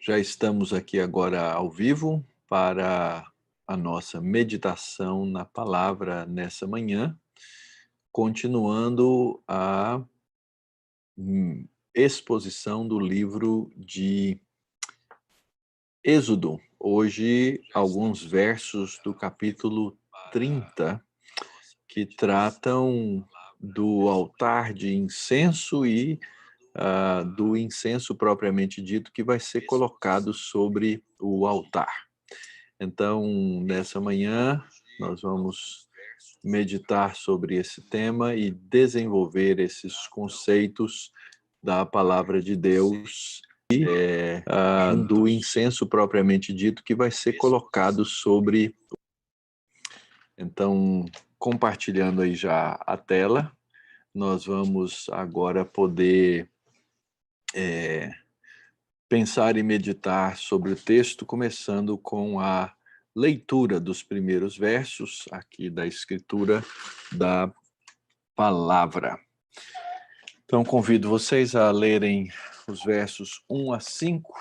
Já estamos aqui agora ao vivo para a nossa meditação na palavra nessa manhã, continuando a exposição do livro de Êxodo. Hoje, alguns versos do capítulo 30 que tratam do altar de incenso e do incenso propriamente dito que vai ser colocado sobre o altar. Então, nessa manhã, nós vamos meditar sobre esse tema e desenvolver esses conceitos da palavra de Deus e do incenso propriamente dito que vai ser colocado sobre. Então, compartilhando aí já a tela, nós vamos agora poder pensar e meditar sobre o texto, começando com a leitura dos primeiros versos aqui da escritura da palavra. Então, convido vocês a lerem os versos 1 a 5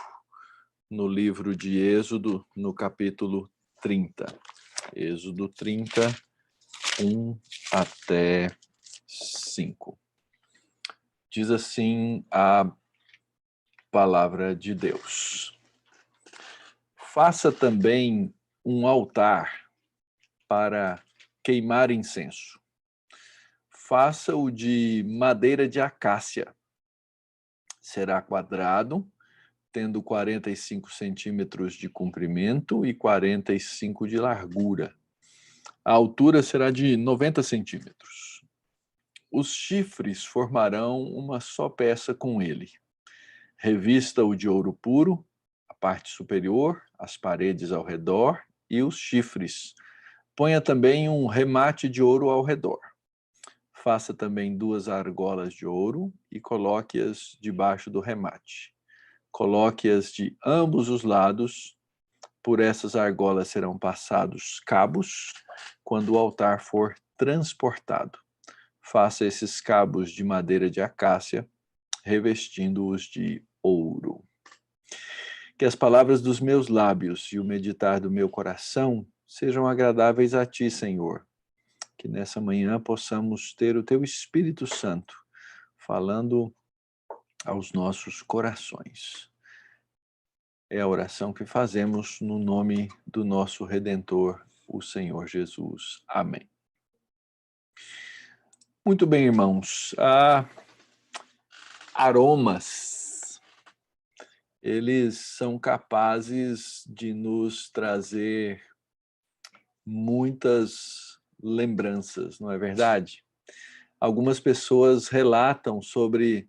no livro de Êxodo, no capítulo 30. Êxodo 30, 1 até 5. Diz assim a palavra de Deus: Faça também um altar para queimar incenso. Faça-o de madeira de acácia. Será quadrado, tendo 45 centímetros de comprimento e 45 de largura. A altura será de 90 centímetros. Os chifres formarão uma só peça com ele. Revista-o de ouro puro, a parte superior, as paredes ao redor e os chifres. Ponha também um remate de ouro ao redor. Faça também 2 argolas de ouro e coloque-as debaixo do remate. Coloque-as de ambos os lados. Por essas argolas serão passados cabos quando o altar for transportado. Faça esses cabos de madeira de acácia, revestindo-os de ouro. Que as palavras dos meus lábios e o meditar do meu coração sejam agradáveis a ti, Senhor. Que nessa manhã possamos ter o teu Espírito Santo falando aos nossos corações. É a oração que fazemos no nome do nosso Redentor, o Senhor Jesus. Amém. Muito bem, irmãos. Aromas, eles são capazes de nos trazer muitas lembranças, não é verdade? Algumas pessoas relatam sobre,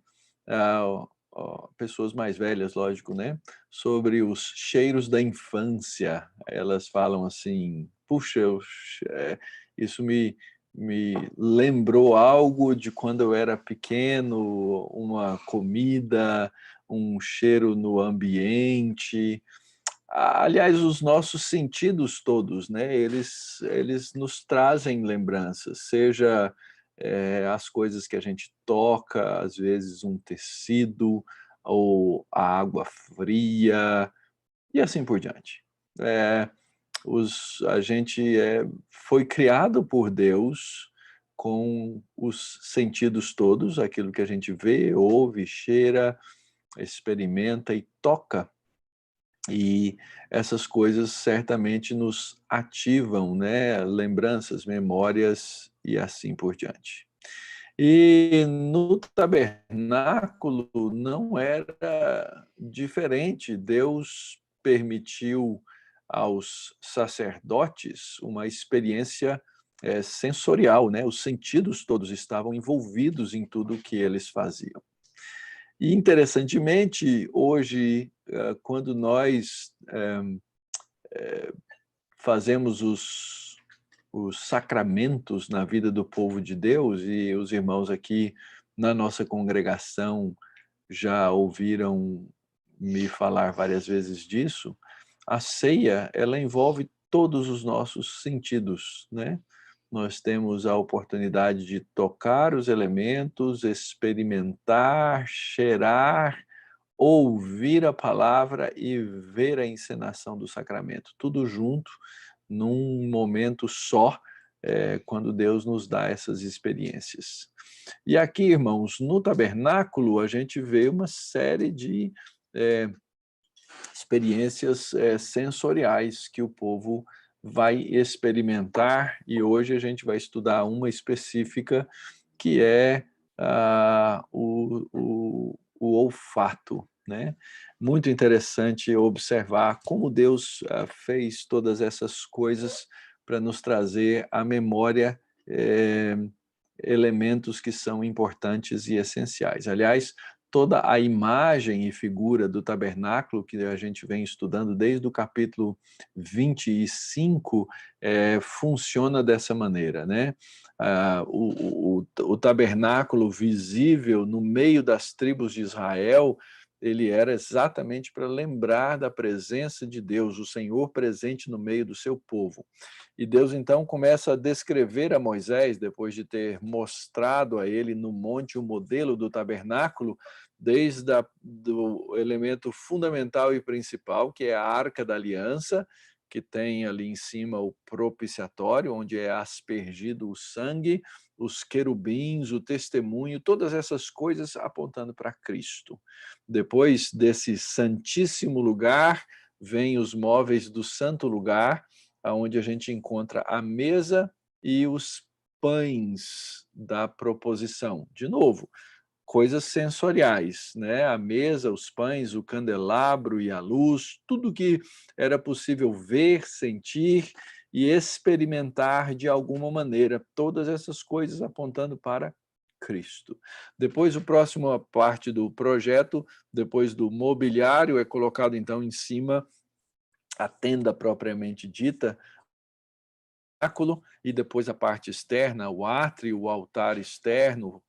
pessoas mais velhas, lógico, né? Sobre os cheiros da infância. Elas falam assim, puxa, isso me lembrou algo de quando eu era pequeno, uma comida, um cheiro no ambiente. Aliás, os nossos sentidos todos, né? Eles nos trazem lembranças, seja as coisas que a gente toca, às vezes um tecido, ou a água fria, e assim por diante. A gente foi criado por Deus com os sentidos todos, aquilo que a gente vê, ouve, cheira, experimenta e toca. E essas coisas certamente nos ativam, né? Lembranças, memórias e assim por diante. E no tabernáculo não era diferente. Deus permitiu aos sacerdotes uma experiência sensorial, né? Os sentidos todos estavam envolvidos em tudo o que eles faziam. E, interessantemente, hoje, quando nós fazemos os sacramentos na vida do povo de Deus, e os irmãos aqui na nossa congregação já ouviram me falar várias vezes disso, a ceia, ela envolve todos os nossos sentidos, né? Nós temos a oportunidade de tocar os elementos, experimentar, cheirar, ouvir a palavra e ver a encenação do sacramento, tudo junto, num momento só, quando Deus nos dá essas experiências. E aqui, irmãos, no tabernáculo, a gente vê uma série de experiências sensoriais que o povo vai experimentar, e hoje a gente vai estudar uma específica, que é o olfato, né? Muito interessante observar como Deus fez todas essas coisas para nos trazer à memória elementos que são importantes e essenciais. Aliás, toda a imagem e figura do tabernáculo que a gente vem estudando desde o capítulo 25 funciona dessa maneira, né? O tabernáculo visível no meio das tribos de Israel, ele era exatamente para lembrar da presença de Deus, o Senhor presente no meio do seu povo. E Deus então começa a descrever a Moisés, depois de ter mostrado a ele no monte o modelo do tabernáculo, desde do elemento fundamental e principal, que é a Arca da Aliança, que tem ali em cima o propiciatório, onde é aspergido o sangue, os querubins, o testemunho, todas essas coisas apontando para Cristo. Depois desse santíssimo lugar, vem os móveis do santo lugar, onde a gente encontra a mesa e os pães da proposição. De novo, coisas sensoriais, né? A mesa, os pães, o candelabro e a luz, tudo que era possível ver, sentir e experimentar de alguma maneira, todas essas coisas apontando para Cristo. Depois, a próxima parte do projeto, depois do mobiliário, é colocado então em cima a tenda propriamente dita, e depois a parte externa, o átrio, o altar externo,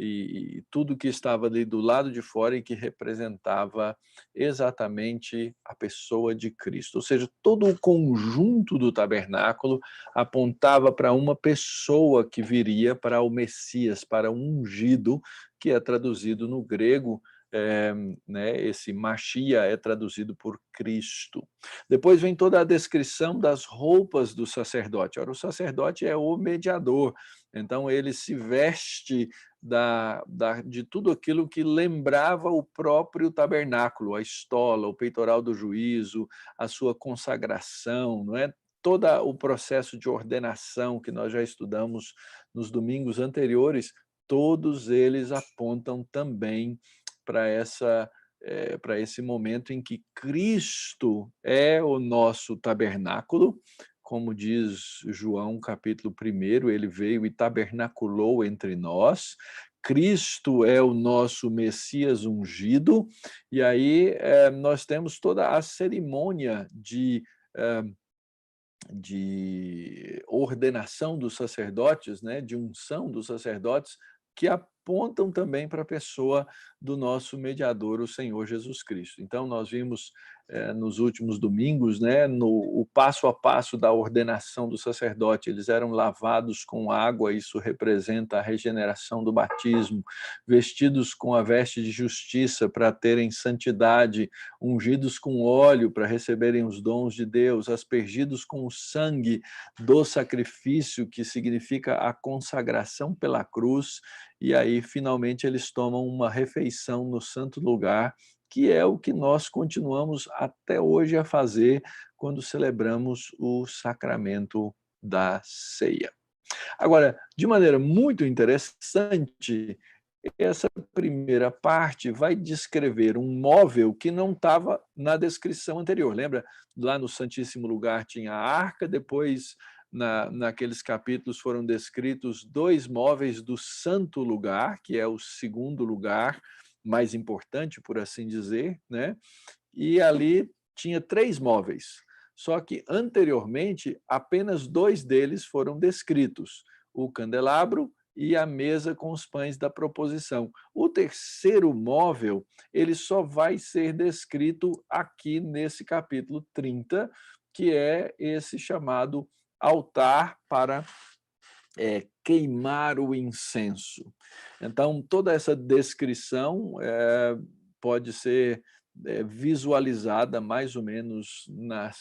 e tudo que estava ali do lado de fora e que representava exatamente a pessoa de Cristo. Ou seja, todo o conjunto do tabernáculo apontava para uma pessoa que viria, para o Messias, para o ungido, que é traduzido no grego, né, esse Machia é traduzido por Cristo. Depois vem toda a descrição das roupas do sacerdote. Ora, o sacerdote é o mediador, então ele se veste de tudo aquilo que lembrava o próprio tabernáculo, a estola, o peitoral do juízo, a sua consagração, não é? Todo o processo de ordenação que nós já estudamos nos domingos anteriores, todos eles apontam também para esse momento em que Cristo é o nosso tabernáculo, como diz João capítulo 1, ele veio e tabernaculou entre nós. Cristo é o nosso Messias ungido, e aí nós temos toda a cerimônia de ordenação dos sacerdotes, né, de unção dos sacerdotes, que apontam também para a pessoa do nosso mediador, o Senhor Jesus Cristo. Então, nós vimos nos últimos domingos, né, o passo a passo da ordenação do sacerdote. Eles eram lavados com água, isso representa a regeneração do batismo, vestidos com a veste de justiça para terem santidade, ungidos com óleo para receberem os dons de Deus, aspergidos com o sangue do sacrifício, que significa a consagração pela cruz, e aí finalmente eles tomam uma refeição no santo lugar, que é o que nós continuamos até hoje a fazer quando celebramos o sacramento da ceia. Agora, de maneira muito interessante, essa primeira parte vai descrever um móvel que não estava na descrição anterior. Lembra? Lá no Santíssimo Lugar tinha a arca, depois naqueles capítulos foram descritos 2 móveis do Santo Lugar, que é o segundo lugar mais importante, por assim dizer, né? E ali tinha 3 móveis. Só que anteriormente apenas 2 deles foram descritos: o candelabro e a mesa com os pães da proposição. O terceiro móvel, ele só vai ser descrito aqui nesse capítulo 30, que é esse chamado altar para queimar o incenso. Então, toda essa descrição pode ser visualizada mais ou menos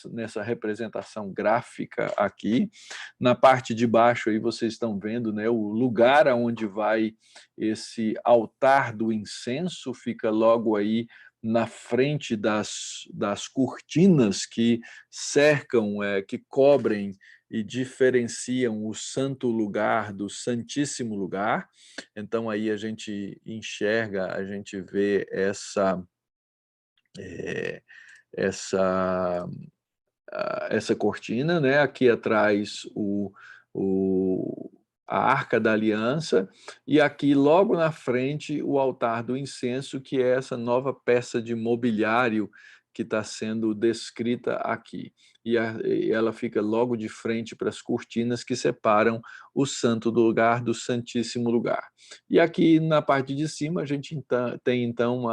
nessa representação gráfica aqui. Na parte de baixo aí vocês estão vendo, né, o lugar aonde vai esse altar do incenso, fica logo aí na frente das cortinas que cercam, que cobrem e diferenciam o santo lugar do santíssimo lugar. Então aí a gente enxerga, a gente vê eh, essa essa cortina, né? Aqui atrás o, a Arca da Aliança, e aqui logo na frente o altar do incenso, que é essa nova peça de mobiliário que está sendo descrita aqui. E ela fica logo de frente para as cortinas que separam o santo do lugar do santíssimo lugar. E aqui na parte de cima a gente tem então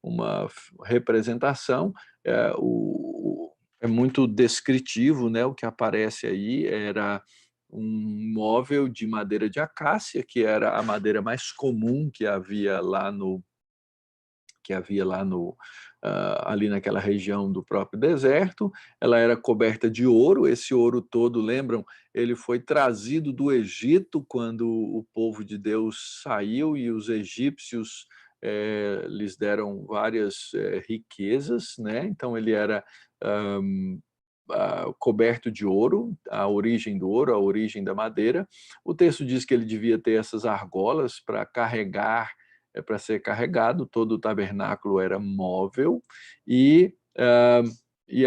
uma representação, é muito descritivo, né? O que aparece aí era um móvel de madeira de acácia, que era a madeira mais comum que havia lá ali naquela região do próprio deserto. Ela era coberta de ouro. Esse ouro todo, lembram, ele foi trazido do Egito quando o povo de Deus saiu, e os egípcios lhes deram várias riquezas, né? Então ele era coberto de ouro, a origem do ouro, a origem da madeira. O texto diz que ele devia ter essas argolas para carregar, para ser carregado. Todo o tabernáculo era móvel, e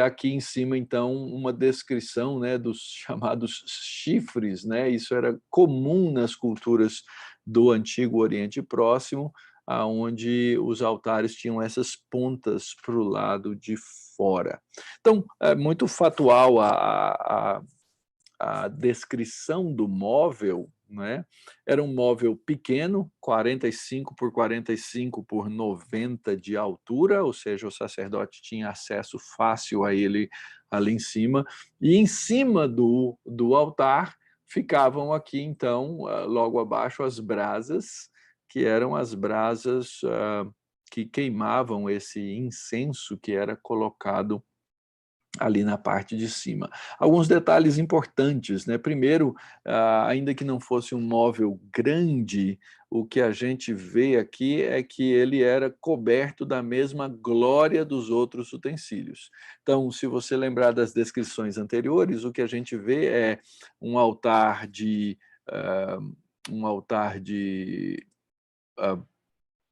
aqui em cima, então, uma descrição, né, dos chamados chifres, né? Isso era comum nas culturas do Antigo Oriente Próximo, aonde os altares tinham essas pontas para o lado de fora. Então, é muito fatual a descrição do móvel, né? Era um móvel pequeno, 45 por 45 por 90 de altura, ou seja, o sacerdote tinha acesso fácil a ele ali em cima, e em cima do altar ficavam aqui, então, logo abaixo, as brasas, que eram as brasas que queimavam esse incenso que era colocado ali na parte de cima. Alguns detalhes importantes, né? Primeiro, ainda que não fosse um móvel grande, o que a gente vê aqui é que ele era coberto da mesma glória dos outros utensílios. Então, se você lembrar das descrições anteriores, o que a gente vê é um altar de uh, um altar de uh,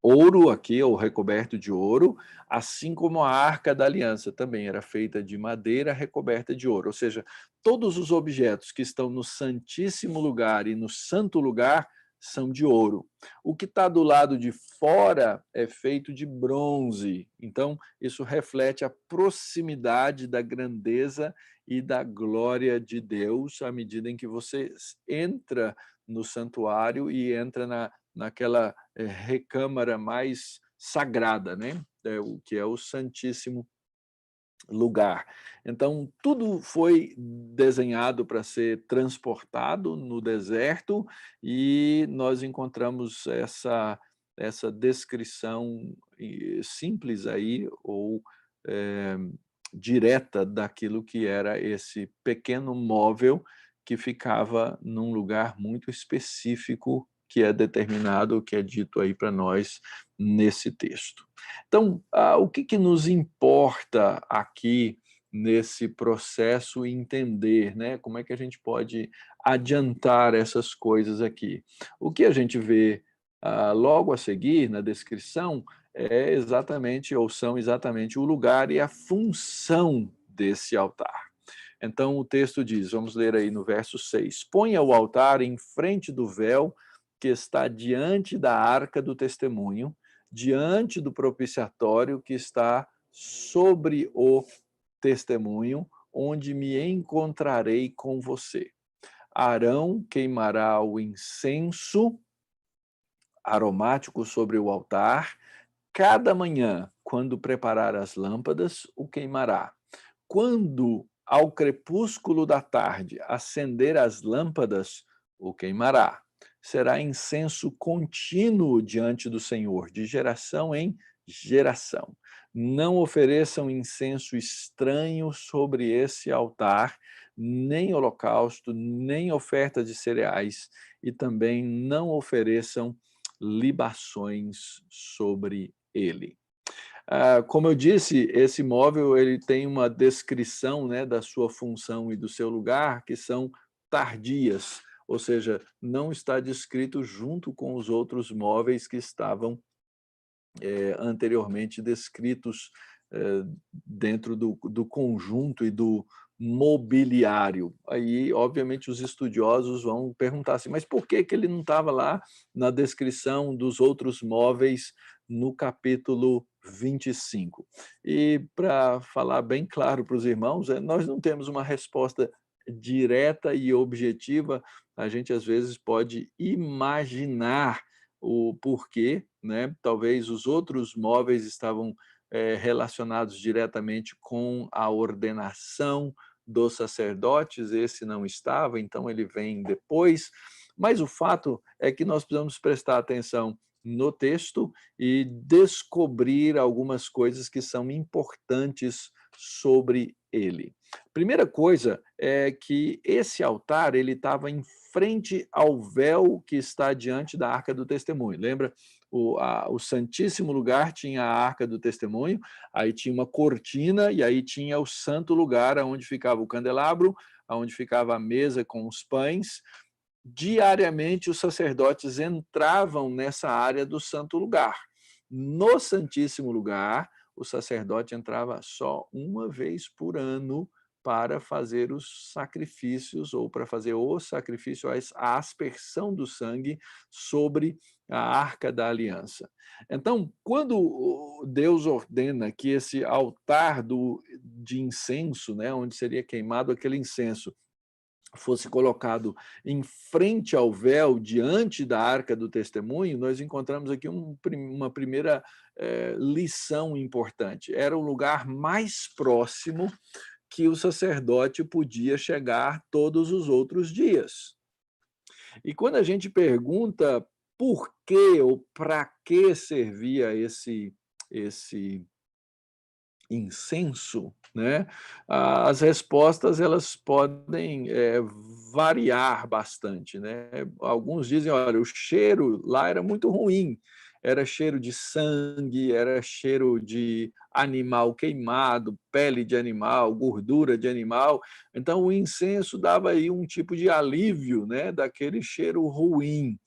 ouro aqui, ou recoberto de ouro, assim como a Arca da Aliança também era feita de madeira recoberta de ouro. Ou seja, todos os objetos que estão no Santíssimo Lugar e no Santo Lugar são de ouro. O que está do lado de fora é feito de bronze. Então, isso reflete a proximidade da grandeza e da glória de Deus à medida em que você entra no santuário e entra naquela recâmara mais sagrada, né? O que é o Santíssimo Lugar. Então, tudo foi desenhado para ser transportado no deserto, e nós encontramos essa descrição simples aí, ou direta, daquilo que era esse pequeno móvel que ficava num lugar muito específico, que é determinado, que é dito aí para nós nesse texto. Então, o que nos importa aqui nesse processo entender, né? Como é que a gente pode adiantar essas coisas aqui? O que a gente vê logo a seguir na descrição é exatamente, ou são exatamente, o lugar e a função desse altar. Então o texto diz, vamos ler aí no verso 6, ponha o altar em frente do véu que está diante da arca do testemunho, diante do propiciatório que está sobre o testemunho, onde me encontrarei com você. Arão queimará o incenso aromático sobre o altar. Cada manhã, quando preparar as lâmpadas, o queimará. Quando, ao crepúsculo da tarde, acender as lâmpadas, o queimará. Será incenso contínuo diante do Senhor, de geração em geração. Não ofereçam incenso estranho sobre esse altar, nem holocausto, nem oferta de cereais, e também não ofereçam libações sobre ele. Como eu disse, esse móvel ele tem uma descrição, né, da sua função e do seu lugar que são tardias, ou seja, não está descrito junto com os outros móveis que estavam anteriormente descritos dentro do conjunto e do mobiliário. Aí, obviamente, os estudiosos vão perguntar assim, mas por que ele não estava lá na descrição dos outros móveis no capítulo 25? E, para falar bem claro para os irmãos, nós não temos uma resposta direta e objetiva, a gente às vezes pode imaginar o porquê, né? Talvez os outros móveis estavam relacionados diretamente com a ordenação dos sacerdotes, esse não estava, então ele vem depois. Mas o fato é que nós precisamos prestar atenção no texto e descobrir algumas coisas que são importantes sobre ele. Primeira coisa é que esse altar ele estava em frente ao véu que está diante da Arca do Testemunho. Lembra? O Santíssimo Lugar tinha a Arca do Testemunho, aí tinha uma cortina e aí tinha o Santo Lugar, onde ficava o candelabro, onde ficava a mesa com os pães. Diariamente os sacerdotes entravam nessa área do Santo Lugar. No Santíssimo Lugar, o sacerdote entrava só uma vez por ano para fazer os sacrifícios, ou para fazer o sacrifício, a aspersão do sangue sobre a Arca da Aliança. Então, quando Deus ordena que esse altar de incenso, né, onde seria queimado aquele incenso, fosse colocado em frente ao véu, diante da Arca do Testemunho, nós encontramos aqui uma primeira lição importante. Era o lugar mais próximo que o sacerdote podia chegar todos os outros dias. E quando a gente pergunta por que ou para que servia esse incenso, né? As respostas elas podem variar bastante, né? Alguns dizem, olha, o cheiro lá era muito ruim, era cheiro de sangue, era cheiro de animal queimado, pele de animal, gordura de animal. Então o incenso dava aí um tipo de alívio, né, daquele cheiro ruim.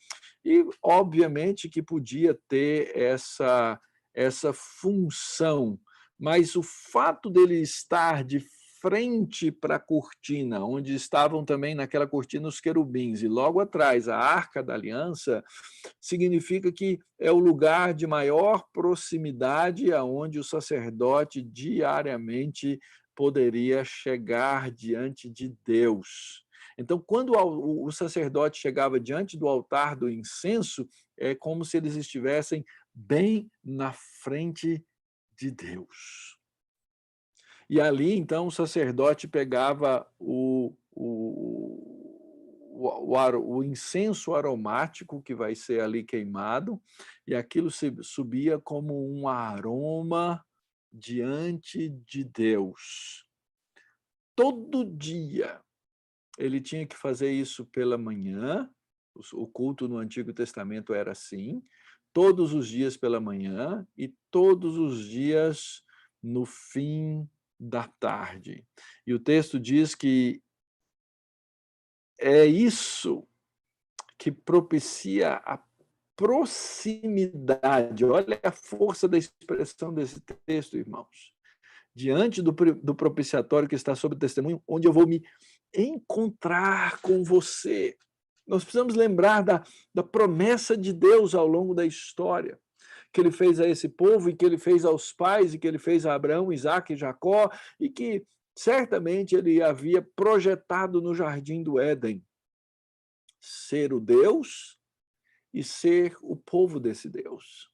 E obviamente que podia ter essa função, mas o fato dele estar de frente para a cortina, onde estavam também naquela cortina os querubins, e logo atrás a Arca da Aliança, significa que é o lugar de maior proximidade aonde o sacerdote diariamente poderia chegar diante de Deus. Então, quando o sacerdote chegava diante do altar do incenso, é como se eles estivessem bem na frente de Deus. E ali, então, o sacerdote pegava o incenso aromático que vai ser ali queimado, e aquilo subia como um aroma diante de Deus. Todo dia ele tinha que fazer isso pela manhã, o culto no Antigo Testamento era assim, todos os dias pela manhã e todos os dias no fim da tarde. E o texto diz que é isso que propicia a proximidade. Olha a força da expressão desse texto, irmãos. Diante do propiciatório que está sob testemunho, onde eu vou me encontrar com você. Nós precisamos lembrar da promessa de Deus ao longo da história, que ele fez a esse povo, e que ele fez aos pais, e que ele fez a Abraão, Isaque e Jacó, e que certamente ele havia projetado no jardim do Éden ser o Deus e ser o povo desse Deus.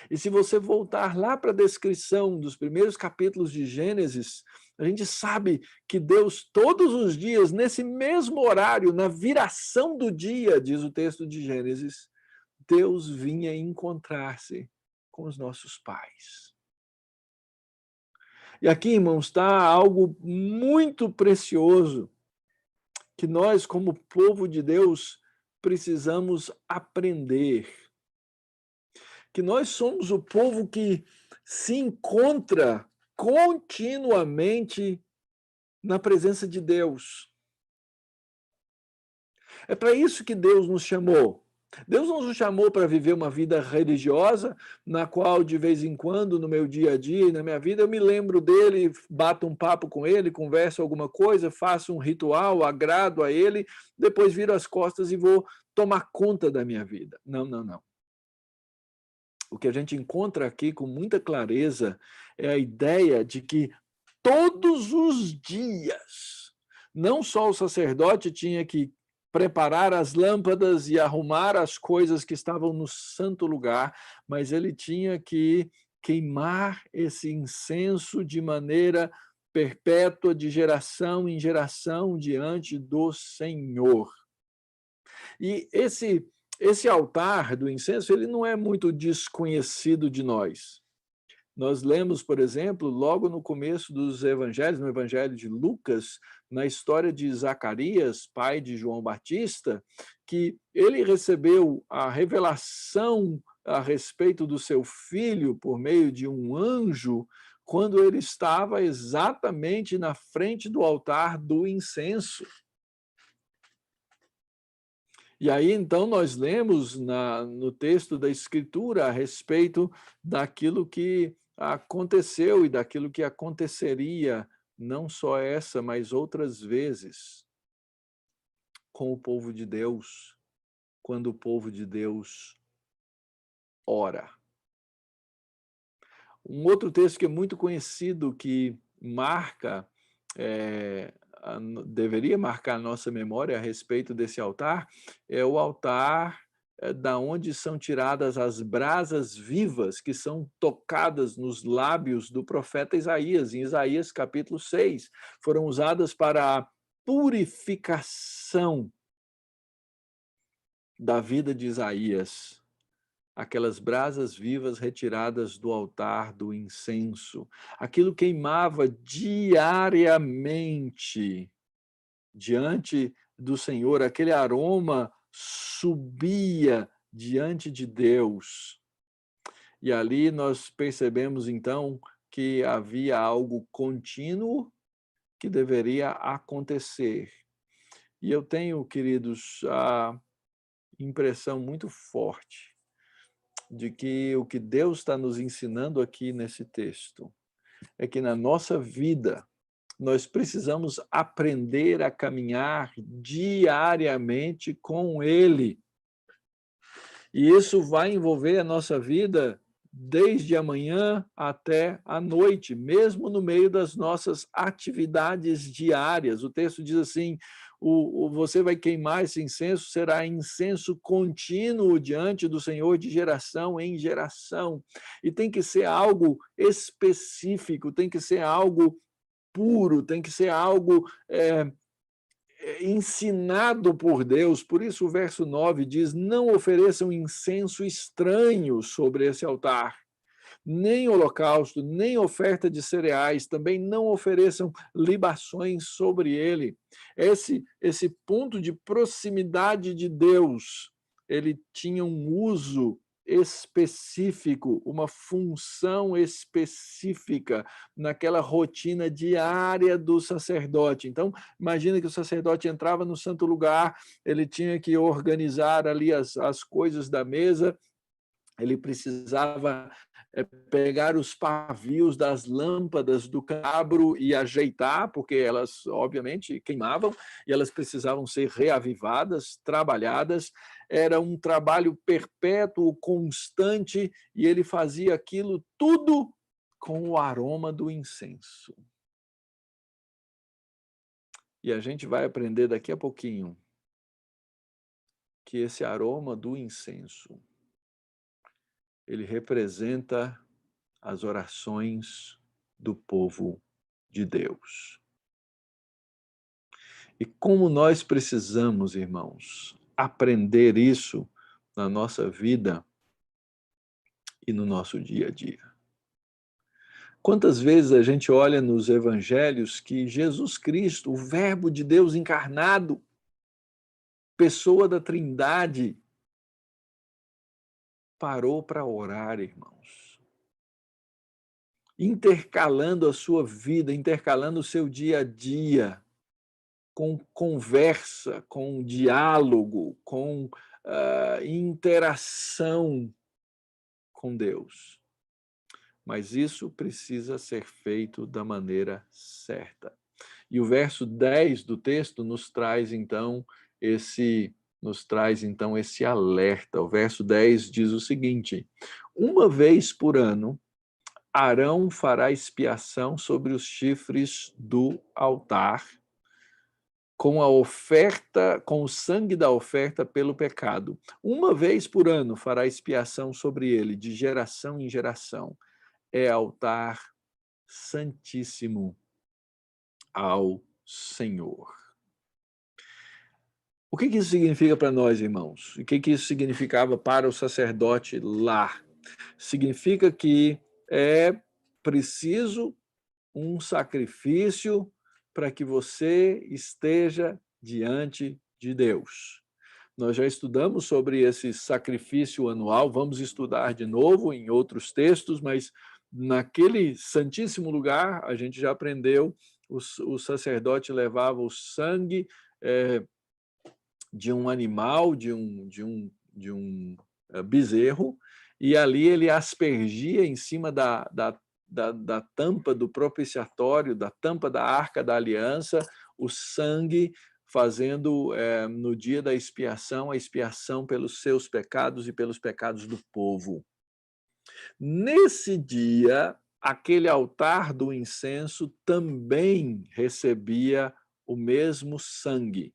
E se você voltar lá para a descrição dos primeiros capítulos de Gênesis, A gente sabe que Deus, todos os dias, nesse mesmo horário, na viração do dia, diz o texto de Gênesis, Deus vinha encontrar-se com os nossos pais. E aqui, irmãos, está algo muito precioso que nós, como povo de Deus, precisamos aprender. Que nós somos o povo que se encontra continuamente na presença de Deus. É para isso que Deus nos chamou. Deus não nos chamou para viver uma vida religiosa, na qual, de vez em quando, no meu dia a dia e na minha vida, eu me lembro dele, bato um papo com ele, converso alguma coisa, faço um ritual, agrado a ele, depois viro as costas e vou tomar conta da minha vida. Não, não, não. O que a gente encontra aqui com muita clareza é a ideia de que todos os dias, não só o sacerdote tinha que preparar as lâmpadas e arrumar as coisas que estavam no santo lugar, mas ele tinha que queimar esse incenso de maneira perpétua, de geração em geração, diante do Senhor. E esse altar do incenso, ele não é muito desconhecido de nós. Nós lemos, por exemplo, logo no começo dos evangelhos, no evangelho de Lucas, na história de Zacarias, pai de João Batista, que ele recebeu a revelação a respeito do seu filho por meio de um anjo, quando ele estava exatamente na frente do altar do incenso. E aí, então, nós lemos no texto da Escritura a respeito daquilo que aconteceu e daquilo que aconteceria, não só essa, mas outras vezes, com o povo de Deus, quando o povo de Deus ora. Um outro texto que é muito conhecido, que marca, deveria marcar a nossa memória a respeito desse altar, é o altar da onde são tiradas as brasas vivas que são tocadas nos lábios do profeta Isaías, em Isaías capítulo 6. Foram usadas para a purificação da vida de Isaías. Aquelas brasas vivas retiradas do altar do incenso. Aquilo queimava diariamente diante do Senhor, aquele aroma subia diante de Deus. E ali nós percebemos, então, que havia algo contínuo que deveria acontecer. E eu tenho, queridos, a impressão muito forte de que o que Deus está nos ensinando aqui nesse texto é que na nossa vida nós precisamos aprender a caminhar diariamente com Ele. E isso vai envolver a nossa vida desde a manhã até a noite, mesmo no meio das nossas atividades diárias. O texto diz assim, você vai queimar esse incenso, será incenso contínuo diante do Senhor de geração em geração. E tem que ser algo específico, tem que ser algo puro, tem que ser algo ensinado por Deus. Por isso o verso 9 diz, não ofereçam incenso estranho sobre esse altar, nem holocausto, nem oferta de cereais, também não ofereçam libações sobre ele. Esse ponto de proximidade de Deus, ele tinha um uso específico, uma função específica naquela rotina diária do sacerdote. Então, imagina que o sacerdote entrava no santo lugar, ele tinha que organizar ali as coisas da mesa, ele precisava pegar os pavios das lâmpadas do candelabro e ajeitar, porque elas, obviamente, queimavam e elas precisavam ser reavivadas, trabalhadas. Era um trabalho perpétuo, constante, e ele fazia aquilo tudo com o aroma do incenso. E a gente vai aprender daqui a pouquinho que esse aroma do incenso, ele representa as orações do povo de Deus. E como nós precisamos, irmãos, aprender isso na nossa vida e no nosso dia a dia. Quantas vezes a gente olha nos evangelhos que Jesus Cristo, o Verbo de Deus encarnado, pessoa da Trindade, parou para orar, irmãos. Intercalando a sua vida, intercalando o seu dia a dia, com conversa, com diálogo, com interação com Deus. Mas isso precisa ser feito da maneira certa. E o verso 10 do texto nos traz então esse alerta. O verso 10 diz o seguinte: uma vez por ano, Arão fará expiação sobre os chifres do altar com a oferta, com o sangue da oferta pelo pecado. Uma vez por ano fará expiação sobre ele, de geração em geração. É altar santíssimo ao Senhor. O que isso significa para nós, irmãos? O que isso significava para o sacerdote lá? Significa que é preciso um sacrifício para que você esteja diante de Deus. Nós já estudamos sobre esse sacrifício anual, vamos estudar de novo em outros textos, mas naquele santíssimo lugar, a gente já aprendeu, o sacerdote levava o sangue de um animal, de um bezerro, e ali ele aspergia em cima da tampa do propiciatório, da tampa da arca da aliança, o sangue, fazendo no dia da expiação, a expiação pelos seus pecados e pelos pecados do povo. Nesse dia, aquele altar do incenso também recebia o mesmo sangue,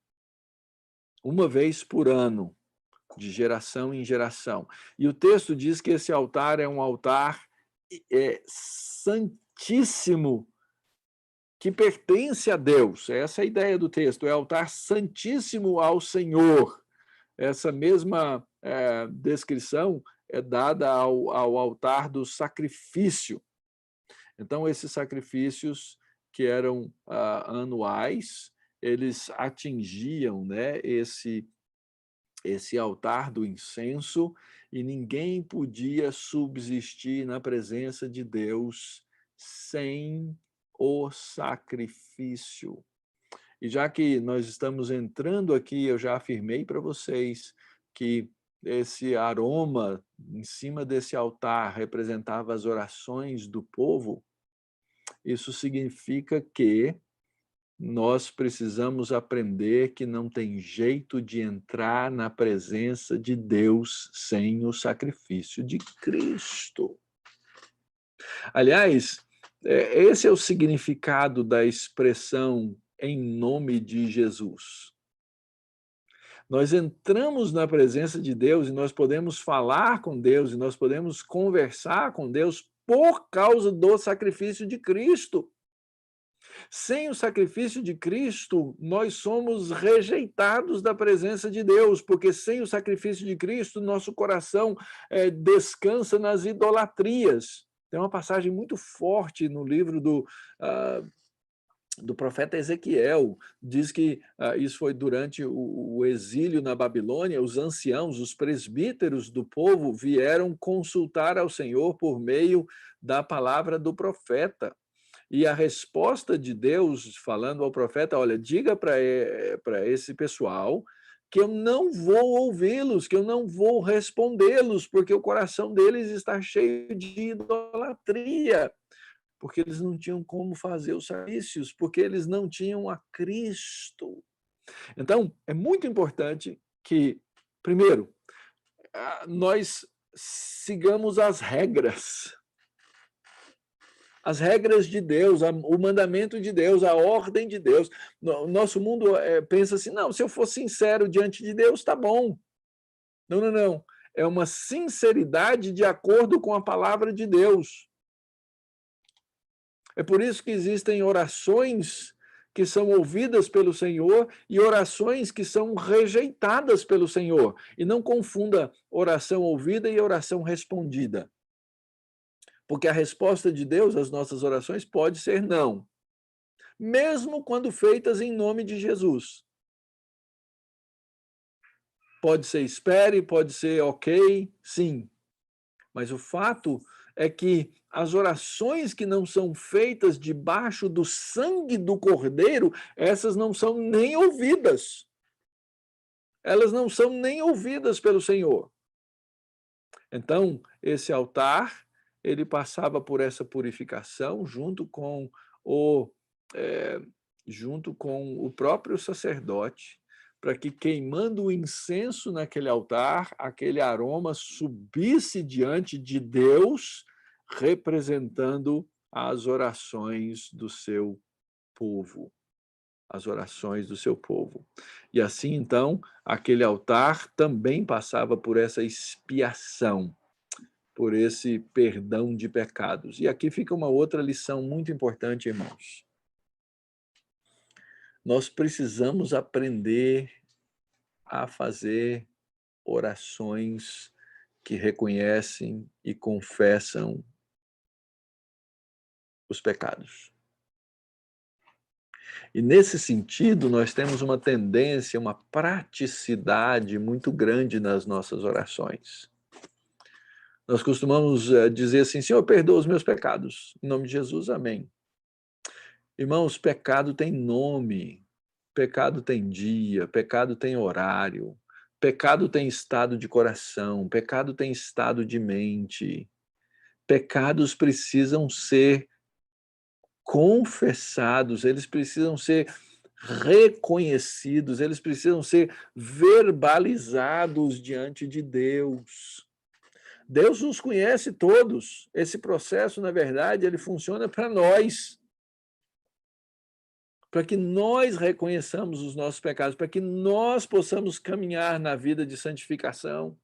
uma vez por ano, de geração em geração. E o texto diz que esse altar é um altar santíssimo, que pertence a Deus. Essa é a ideia do texto, é altar santíssimo ao Senhor. Essa mesma descrição é dada ao altar do sacrifício. Então, esses sacrifícios que eram anuais, eles atingiam, né, esse altar do incenso, e ninguém podia subsistir na presença de Deus sem o sacrifício. E já que nós estamos entrando aqui, eu já afirmei para vocês que esse aroma em cima desse altar representava as orações do povo. Isso significa que nós precisamos aprender que não tem jeito de entrar na presença de Deus sem o sacrifício de Cristo. Aliás, esse é o significado da expressão em nome de Jesus. Nós entramos na presença de Deus e nós podemos falar com Deus e nós podemos conversar com Deus por causa do sacrifício de Cristo. Sem o sacrifício de Cristo, nós somos rejeitados da presença de Deus, porque sem o sacrifício de Cristo, nosso coração descansa nas idolatrias. Tem uma passagem muito forte no livro do profeta Ezequiel, diz que isso foi durante o exílio na Babilônia. Os anciãos, os presbíteros do povo vieram consultar ao Senhor por meio da palavra do profeta. E a resposta de Deus, falando ao profeta: olha, diga para esse pessoal que eu não vou ouvi-los, que eu não vou respondê-los, porque o coração deles está cheio de idolatria, porque eles não tinham como fazer os sacrifícios, porque eles não tinham a Cristo. Então, é muito importante que, primeiro, nós sigamos as regras de Deus, o mandamento de Deus, a ordem de Deus. O nosso mundo pensa assim: não, se eu for sincero diante de Deus, tá bom. Não, não, não. É uma sinceridade de acordo com a palavra de Deus. É por isso que existem orações que são ouvidas pelo Senhor e orações que são rejeitadas pelo Senhor. E não confunda oração ouvida e oração respondida. Porque a resposta de Deus às nossas orações pode ser não, mesmo quando feitas em nome de Jesus. Pode ser espere, pode ser ok, sim. Mas o fato é que as orações que não são feitas debaixo do sangue do Cordeiro, essas não são nem ouvidas. Elas não são nem ouvidas pelo Senhor. Então, esse altar, ele passava por essa purificação o, é, junto com o próprio sacerdote, para que queimando o incenso naquele altar, aquele aroma subisse diante de Deus, representando as orações do seu povo. As orações do seu povo. E assim, então, aquele altar também passava por essa expiação, por esse perdão de pecados. E aqui fica uma outra lição muito importante, irmãos. Nós precisamos aprender a fazer orações que reconhecem e confessam os pecados. E nesse sentido, nós temos uma tendência, uma praticidade muito grande nas nossas orações. Nós costumamos dizer assim: Senhor, perdoa os meus pecados. Em nome de Jesus, amém. Irmãos, pecado tem nome, pecado tem dia, pecado tem horário, pecado tem estado de coração, pecado tem estado de mente. Pecados precisam ser confessados, eles precisam ser reconhecidos, eles precisam ser verbalizados diante de Deus. Deus nos conhece todos. Esse processo, na verdade, ele funciona para nós. Para que nós reconheçamos os nossos pecados, para que nós possamos caminhar na vida de santificação.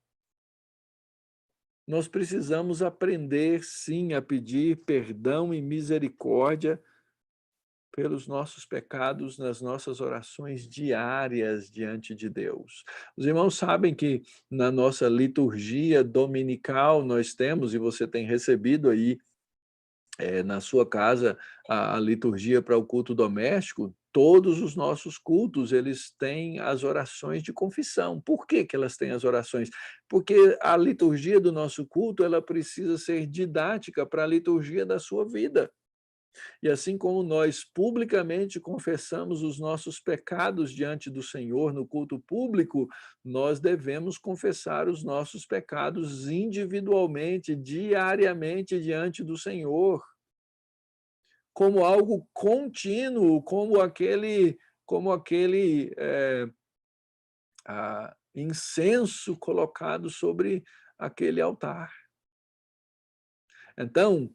Nós precisamos aprender, sim, a pedir perdão e misericórdia pelos nossos pecados nas nossas orações diárias diante de Deus. Os irmãos sabem que na nossa liturgia dominical nós temos, e você tem recebido aí na sua casa a liturgia para o culto doméstico, todos os nossos cultos, eles têm as orações de confissão. Por que que elas têm as orações? Porque a liturgia do nosso culto, ela precisa ser didática para a liturgia da sua vida. E assim como nós publicamente confessamos os nossos pecados diante do Senhor no culto público, nós devemos confessar os nossos pecados individualmente, diariamente diante do Senhor, como algo contínuo, como aquele incenso colocado sobre aquele altar. Então,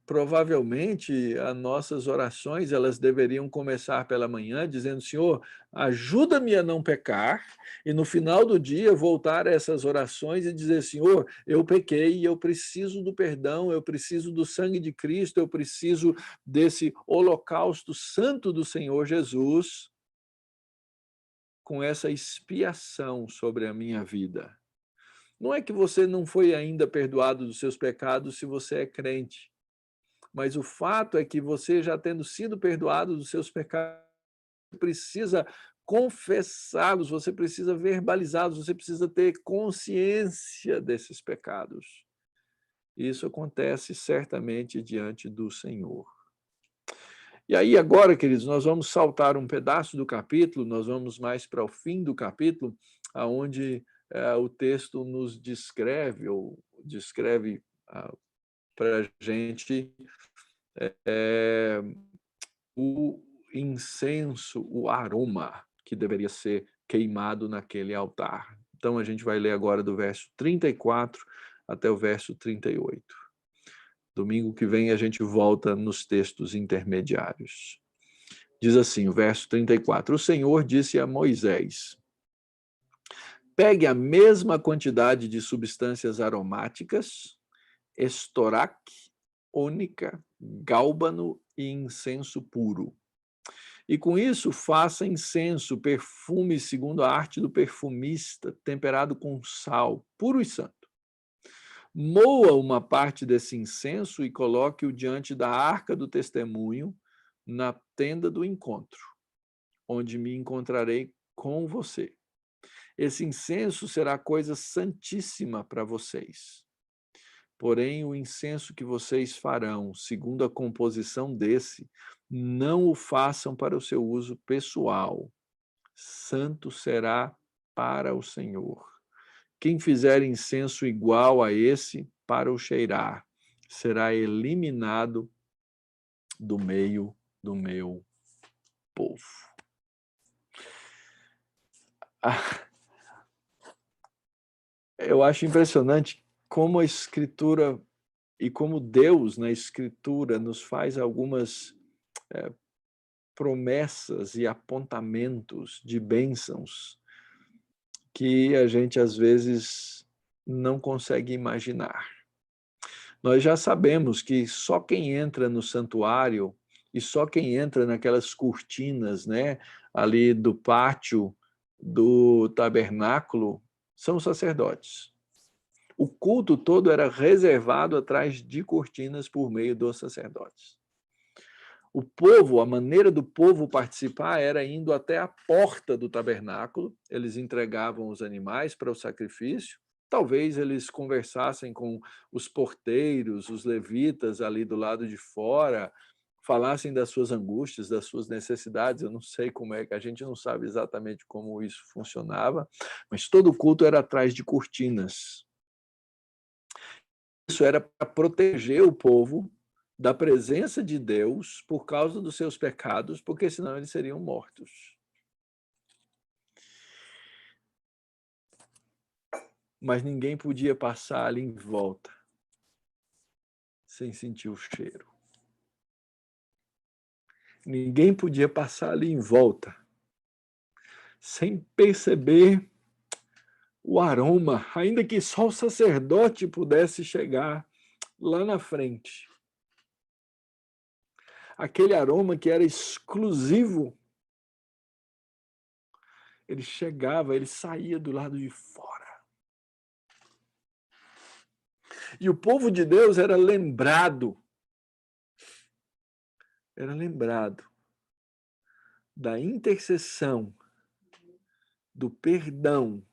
provavelmente, as nossas orações, elas deveriam começar pela manhã, dizendo: Senhor, ajuda-me a não pecar, e no final do dia voltar a essas orações e dizer: Senhor, eu pequei, eu preciso do perdão, eu preciso do sangue de Cristo, eu preciso desse holocausto santo do Senhor Jesus, com essa expiação sobre a minha vida. Não é que você não foi ainda perdoado dos seus pecados se você é crente, mas o fato é que você, já tendo sido perdoado dos seus pecados, precisa confessá-los, você precisa verbalizá-los, você precisa ter consciência desses pecados. Isso acontece certamente diante do Senhor. E aí agora, queridos, nós vamos saltar um pedaço do capítulo, nós vamos mais para o fim do capítulo, aonde o texto nos descreve, ou descreve para a gente o incenso, o aroma que deveria ser queimado naquele altar. Então a gente vai ler agora do verso 34 até o verso 38. Domingo que vem a gente volta nos textos intermediários. Diz assim, o verso 34, o Senhor disse a Moisés: pegue a mesma quantidade de substâncias aromáticas, estoraque, ônica, gálbano e incenso puro. E com isso faça incenso, perfume segundo a arte do perfumista, temperado com sal, puro e santo. Moa uma parte desse incenso e coloque-o diante da arca do testemunho, na tenda do encontro, onde me encontrarei com você. Esse incenso será coisa santíssima para vocês. Porém, o incenso que vocês farão, segundo a composição desse, não o façam para o seu uso pessoal. Santo será para o Senhor. Quem fizer incenso igual a esse para o cheirar, será eliminado do meio do meu povo. Eu acho impressionante como a Escritura e como Deus na Escritura nos faz algumas promessas e apontamentos de bênçãos que a gente às vezes não consegue imaginar. Nós já sabemos que só quem entra no santuário e só quem entra naquelas cortinas, né, ali do pátio do tabernáculo são os sacerdotes. O culto todo era reservado atrás de cortinas por meio dos sacerdotes. O povo, a maneira do povo participar era indo até a porta do tabernáculo, eles entregavam os animais para o sacrifício, talvez eles conversassem com os porteiros, os levitas ali do lado de fora, falassem das suas angústias, das suas necessidades, eu não sei como é, que a gente não sabe exatamente como isso funcionava, mas todo culto era atrás de cortinas. Isso era para proteger o povo da presença de Deus por causa dos seus pecados, porque senão eles seriam mortos. Mas ninguém podia passar ali em volta sem sentir o cheiro. Ninguém podia passar ali em volta sem perceber o aroma, ainda que só o sacerdote pudesse chegar lá na frente. Aquele aroma que era exclusivo, ele chegava, ele saía do lado de fora. E o povo de Deus era lembrado da intercessão, do perdão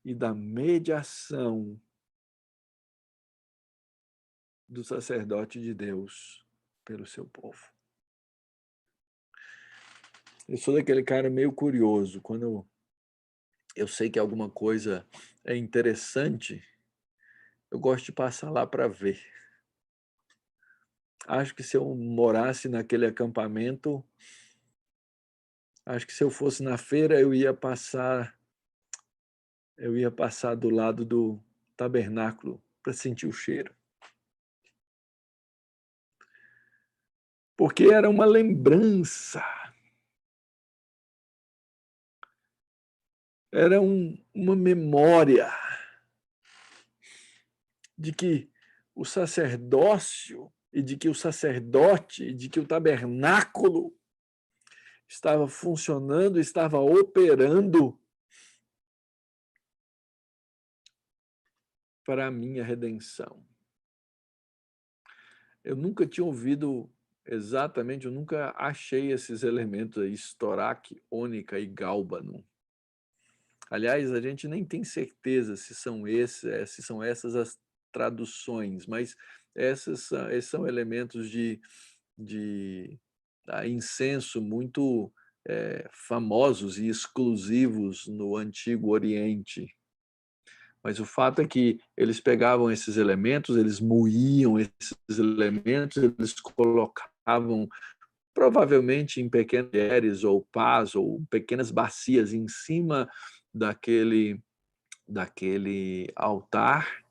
e da mediação do sacerdote de Deus pelo seu povo. Eu sou daquele cara meio curioso, quando eu sei que alguma coisa é interessante, eu gosto de passar lá para ver. Acho que se eu morasse naquele acampamento, acho que se eu fosse na feira, eu ia passar do lado do tabernáculo para sentir o cheiro. Porque era uma lembrança. Era uma memória de que o sacerdócio e de que o sacerdote, e de que o tabernáculo estava funcionando, estava operando para a minha redenção. Eu nunca tinha ouvido exatamente, eu nunca achei esses elementos aí, estoraque, ônica e gálbano. Aliás, a gente nem tem certeza se são essas as traduções, mas esses são elementos de incenso muito famosos e exclusivos no Antigo Oriente. Mas o fato é que eles pegavam esses elementos, eles moíam esses elementos, eles colocavam provavelmente em pequenas colheres ou pás ou pequenas bacias em cima daquele altar,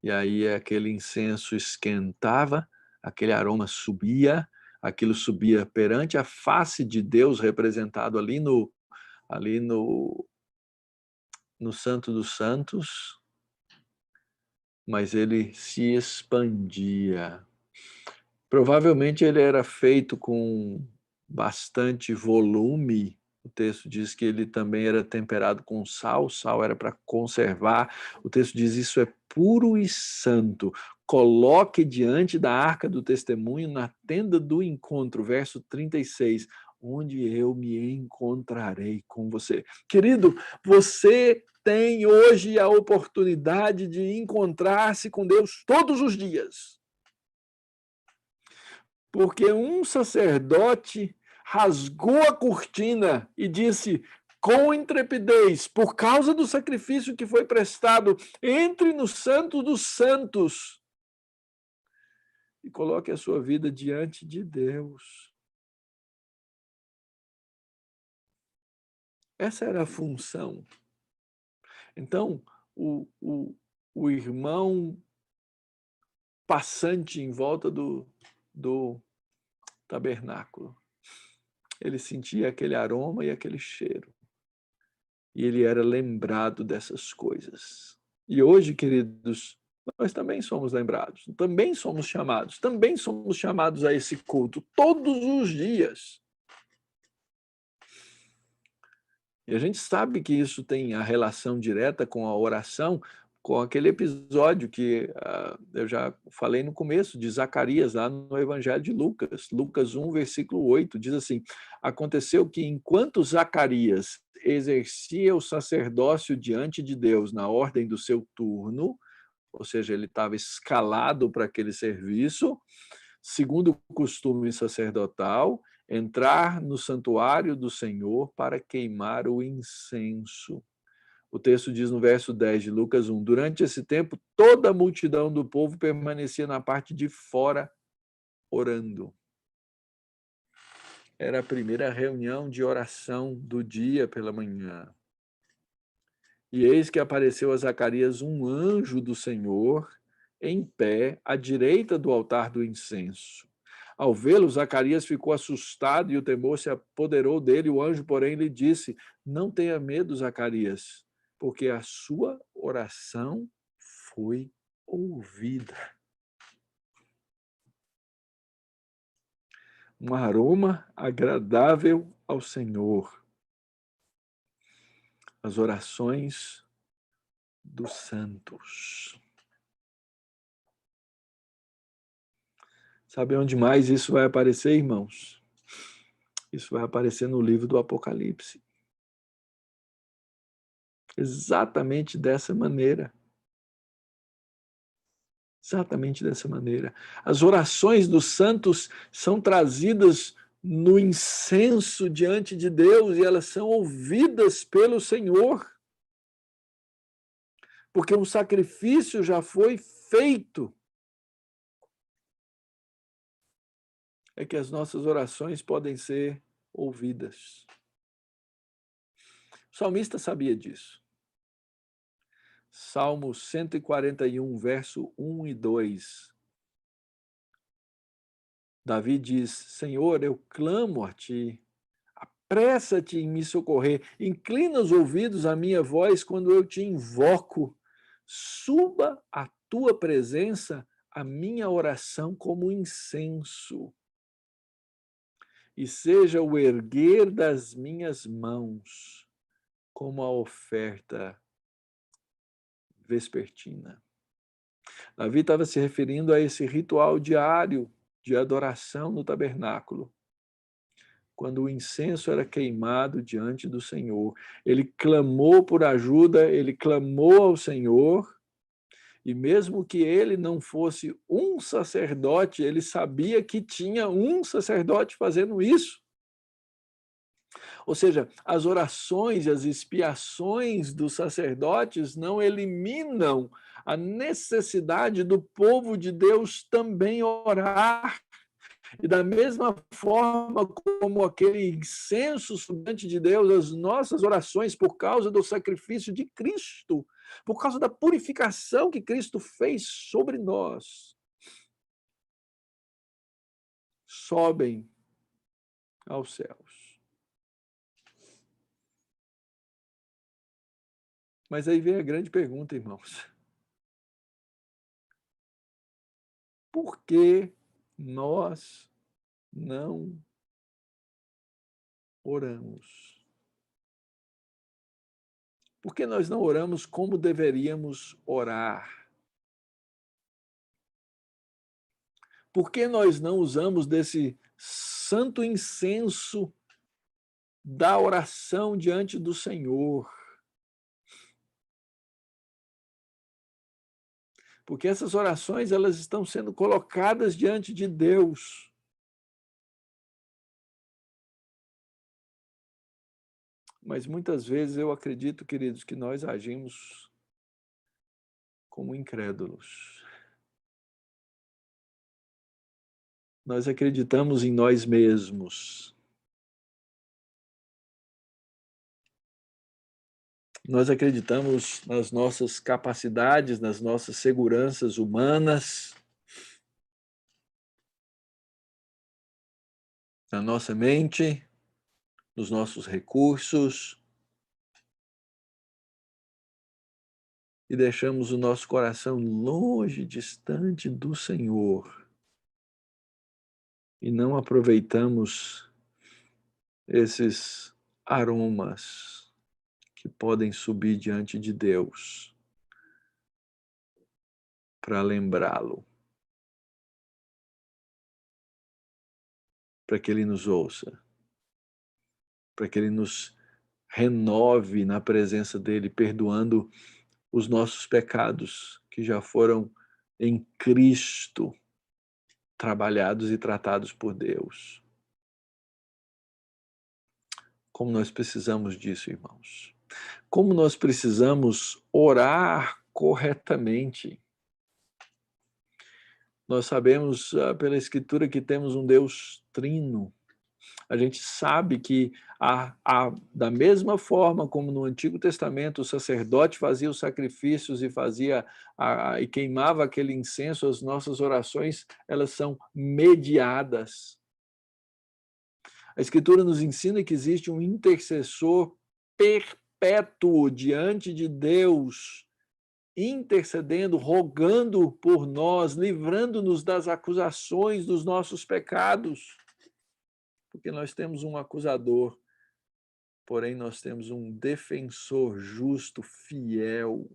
e aí aquele incenso esquentava, aquele aroma subia, aquilo subia perante a face de Deus representado ali no Santo dos Santos, mas ele se expandia Provavelmente ele era feito com bastante volume. O texto diz que ele também era temperado com sal, sal era para conservar. O texto diz: isso é puro e santo. Coloque diante da arca do testemunho na tenda do encontro, verso 36, onde eu me encontrarei com você. Querido, você tem hoje a oportunidade de encontrar-se com Deus todos os dias. Porque um sacerdote rasgou a cortina e disse com intrepidez, por causa do sacrifício que foi prestado, entre no Santo dos Santos e coloque a sua vida diante de Deus. Essa era a função. Então, o irmão passante em volta do tabernáculo, ele sentia aquele aroma e aquele cheiro. E ele era lembrado dessas coisas. E hoje, queridos, nós também somos lembrados, também somos chamados a esse culto todos os dias. E a gente sabe que isso tem a relação direta com a oração, com aquele episódio que eu já falei no começo, de Zacarias, lá no Evangelho de Lucas. Lucas 1, versículo 8, diz assim: aconteceu que enquanto Zacarias exercia o sacerdócio diante de Deus na ordem do seu turno, ou seja, ele estava escalado para aquele serviço, segundo o costume sacerdotal, entrar no santuário do Senhor para queimar o incenso. O texto diz no verso 10 de Lucas 1, durante esse tempo, toda a multidão do povo permanecia na parte de fora, orando. Era a primeira reunião de oração do dia pela manhã. E eis que apareceu a Zacarias um anjo do Senhor, em pé, à direita do altar do incenso. Ao vê-lo, Zacarias ficou assustado e o temor se apoderou dele. O anjo, porém, lhe disse: não tenha medo, Zacarias, porque a sua oração foi ouvida. Um aroma agradável ao Senhor. As orações dos santos. Sabe onde mais isso vai aparecer, irmãos? Isso vai aparecer no livro do Apocalipse. Exatamente dessa maneira. Exatamente dessa maneira. As orações dos santos são trazidas no incenso diante de Deus e elas são ouvidas pelo Senhor. Porque um sacrifício já foi feito. É que as nossas orações podem ser ouvidas. O salmista sabia disso. Salmo 141, verso 1 e 2. Davi diz: Senhor, eu clamo a ti, apressa-te em me socorrer, inclina os ouvidos à minha voz quando eu te invoco. Suba à tua presença a minha oração como incenso, e seja o erguer das minhas mãos como a oferta vespertina. Davi estava se referindo a esse ritual diário de adoração no tabernáculo, quando o incenso era queimado diante do Senhor. Ele clamou por ajuda, ele clamou ao Senhor, e mesmo que ele não fosse um sacerdote, ele sabia que tinha um sacerdote fazendo isso. Ou seja, as orações e as expiações dos sacerdotes não eliminam a necessidade do povo de Deus também orar. E da mesma forma como aquele incenso diante de Deus, as nossas orações, por causa do sacrifício de Cristo, por causa da purificação que Cristo fez sobre nós, sobem aos céus. Mas aí vem a grande pergunta, irmãos. Por que nós não oramos? Por que nós não oramos como deveríamos orar? Por que nós não usamos desse santo incenso da oração diante do Senhor? Porque essas orações, elas estão sendo colocadas diante de Deus. Mas muitas vezes eu acredito, queridos, que nós agimos como incrédulos. Nós acreditamos em nós mesmos. Nós acreditamos nas nossas capacidades, nas nossas seguranças humanas, na nossa mente, nos nossos recursos, e deixamos o nosso coração longe, distante do Senhor, e não aproveitamos esses aromas que podem subir diante de Deus para lembrá-lo, para que Ele nos ouça, para que Ele nos renove na presença dEle, perdoando os nossos pecados que já foram em Cristo trabalhados e tratados por Deus. Como nós precisamos disso, irmãos. Como nós precisamos orar corretamente. Nós sabemos pela Escritura que temos um Deus trino. A gente sabe que da mesma forma como no Antigo Testamento o sacerdote fazia os sacrifícios e e queimava aquele incenso, as nossas orações, elas são mediadas. A Escritura nos ensina que existe um intercessor perpétuo diante de Deus, intercedendo, rogando por nós, livrando-nos das acusações dos nossos pecados. Porque nós temos um acusador, porém nós temos um defensor justo, fiel.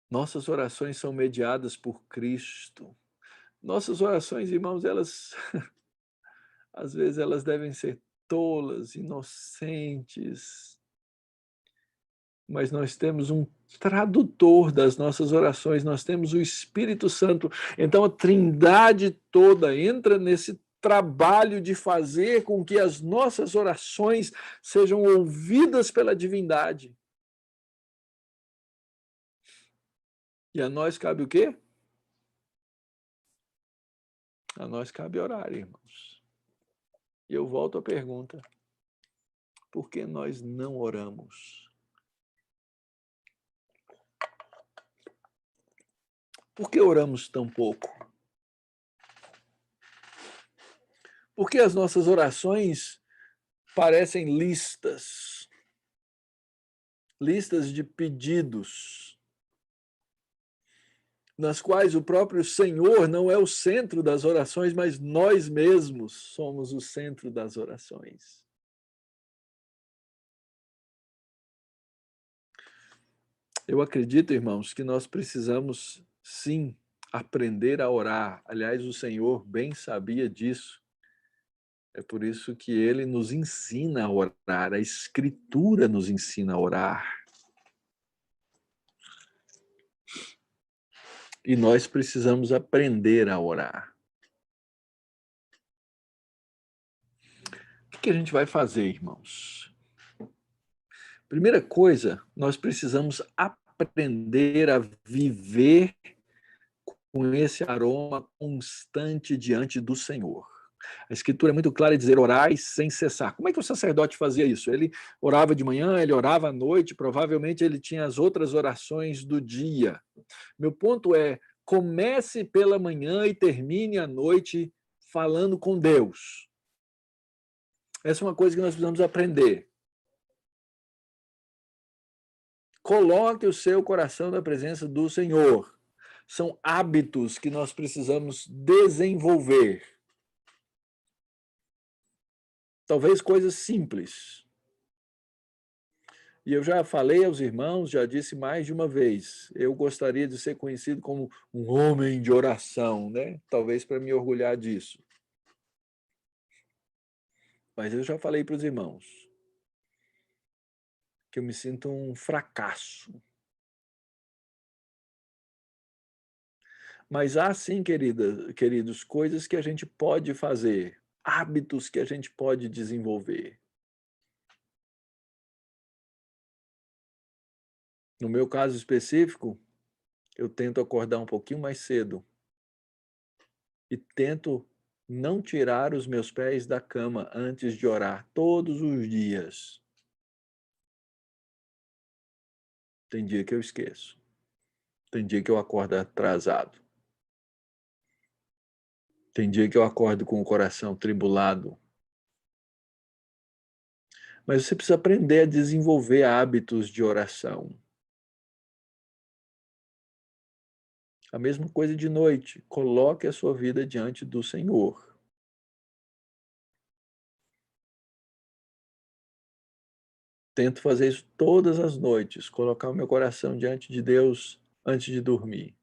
Nossas orações são mediadas por Cristo. Nossas orações, irmãos, elas às vezes elas devem ser tolas, inocentes, mas nós temos um tradutor das nossas orações, nós temos o Espírito Santo. Então a Trindade toda entra nesse trabalho de fazer com que as nossas orações sejam ouvidas pela divindade. E a nós cabe o quê? A nós cabe orar, irmãos. E eu volto à pergunta: por que nós não oramos? Por que oramos tão pouco? Por que as nossas orações parecem listas de pedidos, nas quais o próprio Senhor não é o centro das orações, mas nós mesmos somos o centro das orações? Eu acredito, irmãos, que nós precisamos, sim, aprender a orar. Aliás, o Senhor bem sabia disso. É por isso que Ele nos ensina a orar, a Escritura nos ensina a orar. E nós precisamos aprender a orar. O que a gente vai fazer, irmãos? Primeira coisa, nós precisamos aprender a viver com esse aroma constante diante do Senhor. A Escritura é muito clara em dizer: orai sem cessar. Como é que o sacerdote fazia isso? Ele orava de manhã, ele orava à noite, provavelmente ele tinha as outras orações do dia. Meu ponto é: comece pela manhã e termine à noite falando com Deus. Essa é uma coisa que nós precisamos aprender. Coloque o seu coração na presença do Senhor. São hábitos que nós precisamos desenvolver. Talvez coisas simples. E eu já falei aos irmãos, já disse mais de uma vez, eu gostaria de ser conhecido como um homem de oração, né? Talvez para me orgulhar disso. Mas eu já falei para os irmãos que eu me sinto um fracasso. Mas há sim, queridos, coisas que a gente pode fazer, hábitos que a gente pode desenvolver. No meu caso específico, eu tento acordar um pouquinho mais cedo e tento não tirar os meus pés da cama antes de orar todos os dias. Tem dia que eu esqueço. Tem dia que eu acordo atrasado. Tem dia que eu acordo com o coração tribulado. Mas você precisa aprender a desenvolver hábitos de oração. A mesma coisa de noite. Coloque a sua vida diante do Senhor. Tento fazer isso todas as noites, colocar o meu coração diante de Deus antes de dormir.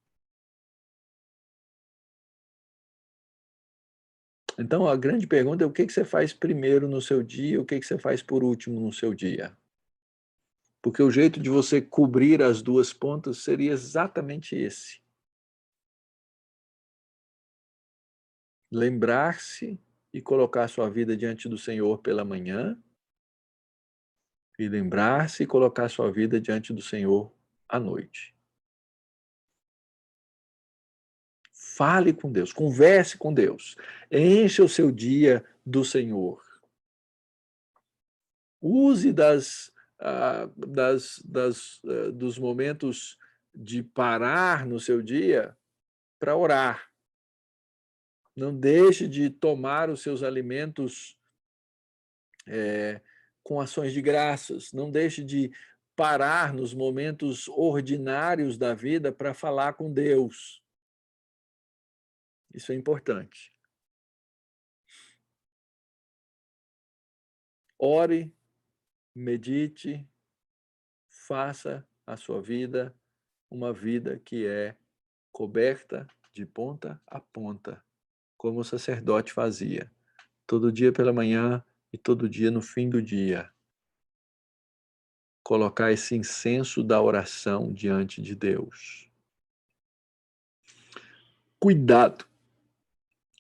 Então, a grande pergunta é o que você faz primeiro no seu dia e o que você faz por último no seu dia. Porque o jeito de você cobrir as duas pontas seria exatamente esse. Lembrar-se e colocar sua vida diante do Senhor pela manhã e lembrar-se e colocar sua vida diante do Senhor à noite. Fale com Deus, converse com Deus, encha o seu dia do Senhor. Use dos momentos de parar no seu dia para orar. Não deixe de tomar os seus alimentos com ações de graças. Não deixe de parar nos momentos ordinários da vida para falar com Deus. Isso é importante. Ore, medite, faça a sua vida uma vida que é coberta de ponta a ponta, como o sacerdote fazia, todo dia pela manhã e todo dia no fim do dia. Colocar esse incenso da oração diante de Deus. Cuidado,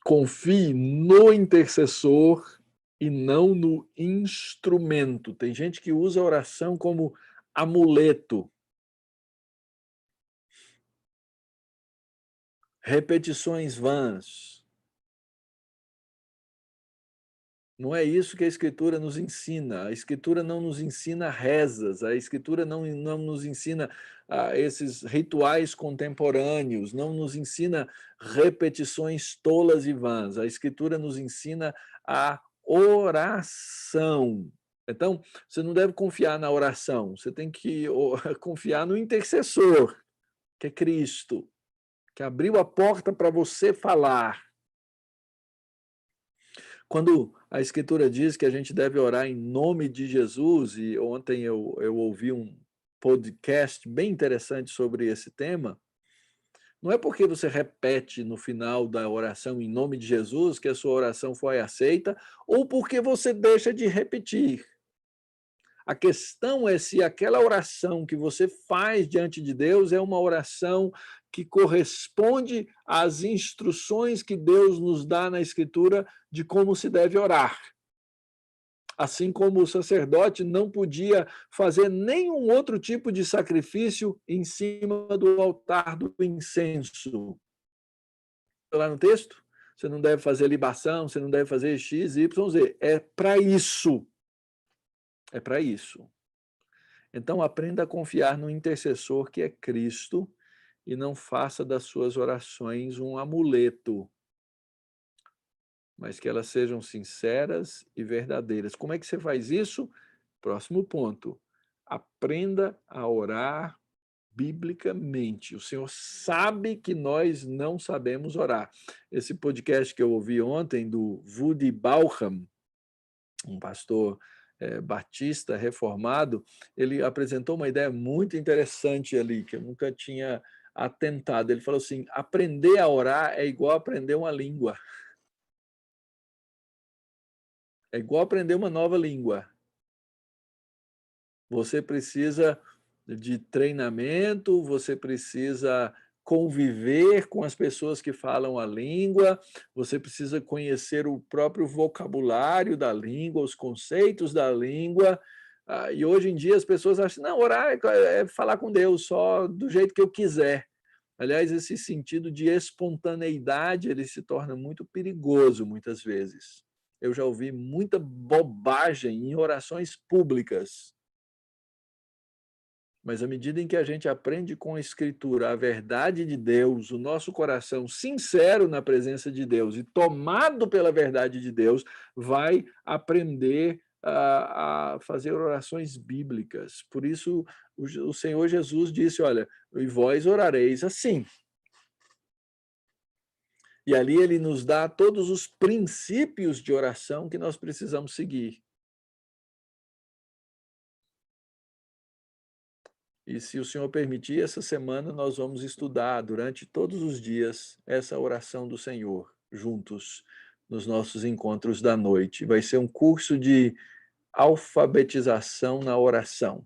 confie no intercessor e não no instrumento. Tem gente que usa a oração como amuleto. Repetições vãs. Não é isso que a Escritura nos ensina. A Escritura não nos ensina rezas, a Escritura não nos ensina esses rituais contemporâneos, não nos ensina repetições tolas e vãs. A Escritura nos ensina a oração. Então, você não deve confiar na oração, você tem que confiar no intercessor, que é Cristo, que abriu a porta para você falar. Quando a Escritura diz que a gente deve orar em nome de Jesus, e ontem eu ouvi um podcast bem interessante sobre esse tema, não é porque você repete no final da oração em nome de Jesus que a sua oração foi aceita, ou porque você deixa de repetir. A questão é se aquela oração que você faz diante de Deus é uma oração que corresponde às instruções que Deus nos dá na Escritura de como se deve orar. Assim como o sacerdote não podia fazer nenhum outro tipo de sacrifício em cima do altar do incenso. Lá no texto, você não deve fazer libação, você não deve fazer X, Y, Z. É para isso. É para isso. Então, aprenda a confiar no intercessor que é Cristo e não faça das suas orações um amuleto, mas que elas sejam sinceras e verdadeiras. Como é que você faz isso? Próximo ponto. Aprenda a orar biblicamente. O Senhor sabe que nós não sabemos orar. Esse podcast que eu ouvi ontem do Woody Baucham, um pastor batista reformado, ele apresentou uma ideia muito interessante ali, que eu nunca tinha atentado. Ele falou assim: aprender a orar é igual aprender uma língua. É igual aprender uma nova língua. Você precisa de treinamento, você precisa conviver com as pessoas que falam a língua, você precisa conhecer o próprio vocabulário da língua, os conceitos da língua. E hoje em dia as pessoas acham, não, orar é falar com Deus só do jeito que eu quiser. Aliás, esse sentido de espontaneidade, ele se torna muito perigoso muitas vezes. Eu já ouvi muita bobagem em orações públicas. Mas à medida em que a gente aprende com a Escritura a verdade de Deus, o nosso coração sincero na presença de Deus e tomado pela verdade de Deus, vai aprender a fazer orações bíblicas. Por isso, o Senhor Jesus disse: olha, e vós orareis assim. E ali ele nos dá todos os princípios de oração que nós precisamos seguir. E se o Senhor permitir, essa semana nós vamos estudar durante todos os dias essa oração do Senhor, juntos, nos nossos encontros da noite. Vai ser um curso de alfabetização na oração.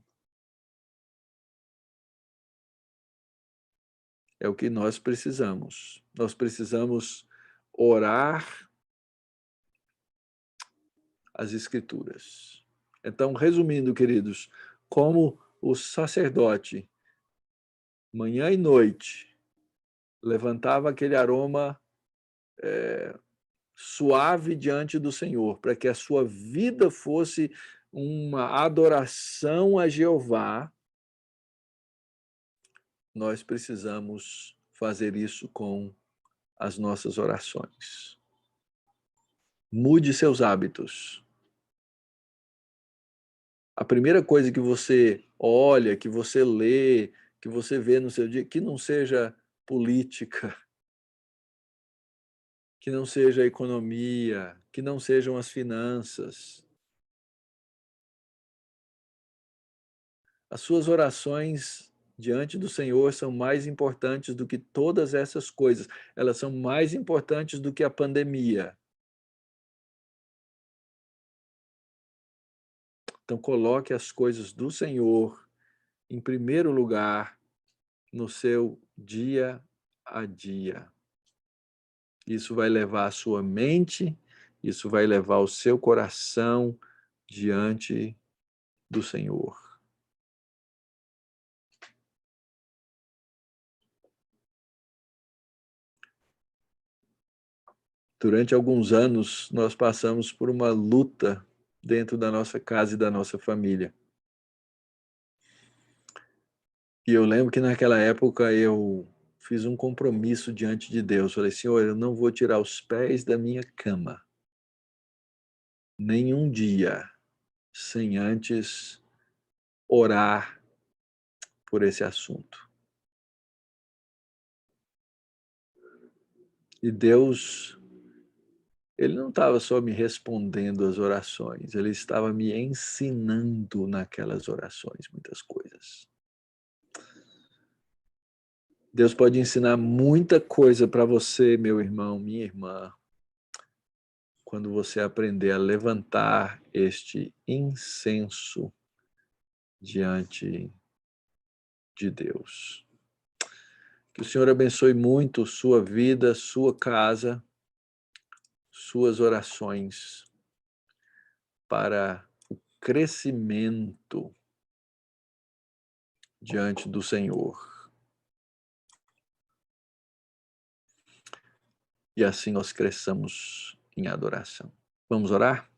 É o que nós precisamos. Nós precisamos orar as Escrituras. Então, resumindo, queridos, como o sacerdote, manhã e noite, levantava aquele aroma suave diante do Senhor, para que a sua vida fosse uma adoração a Jeová, nós precisamos fazer isso com as nossas orações. Mude seus hábitos. A primeira coisa que você olha, que você lê, que você vê no seu dia, que não seja política, que não seja economia, que não sejam as finanças. As suas orações diante do Senhor são mais importantes do que todas essas coisas. Elas são mais importantes do que a pandemia. Então, coloque as coisas do Senhor em primeiro lugar no seu dia a dia. Isso vai levar a sua mente, isso vai levar o seu coração diante do Senhor. Durante alguns anos, nós passamos por uma luta dentro da nossa casa e da nossa família. E eu lembro que naquela época eu fiz um compromisso diante de Deus. Falei: Senhor, eu não vou tirar os pés da minha cama nenhum dia sem antes orar por esse assunto. E Deus, ele não estava só me respondendo as orações, ele estava me ensinando naquelas orações muitas coisas. Deus pode ensinar muita coisa para você, meu irmão, minha irmã, quando você aprender a levantar este incenso diante de Deus. Que o Senhor abençoe muito sua vida, sua casa, suas orações para o crescimento diante do Senhor. E assim nós cresçamos em adoração. Vamos orar?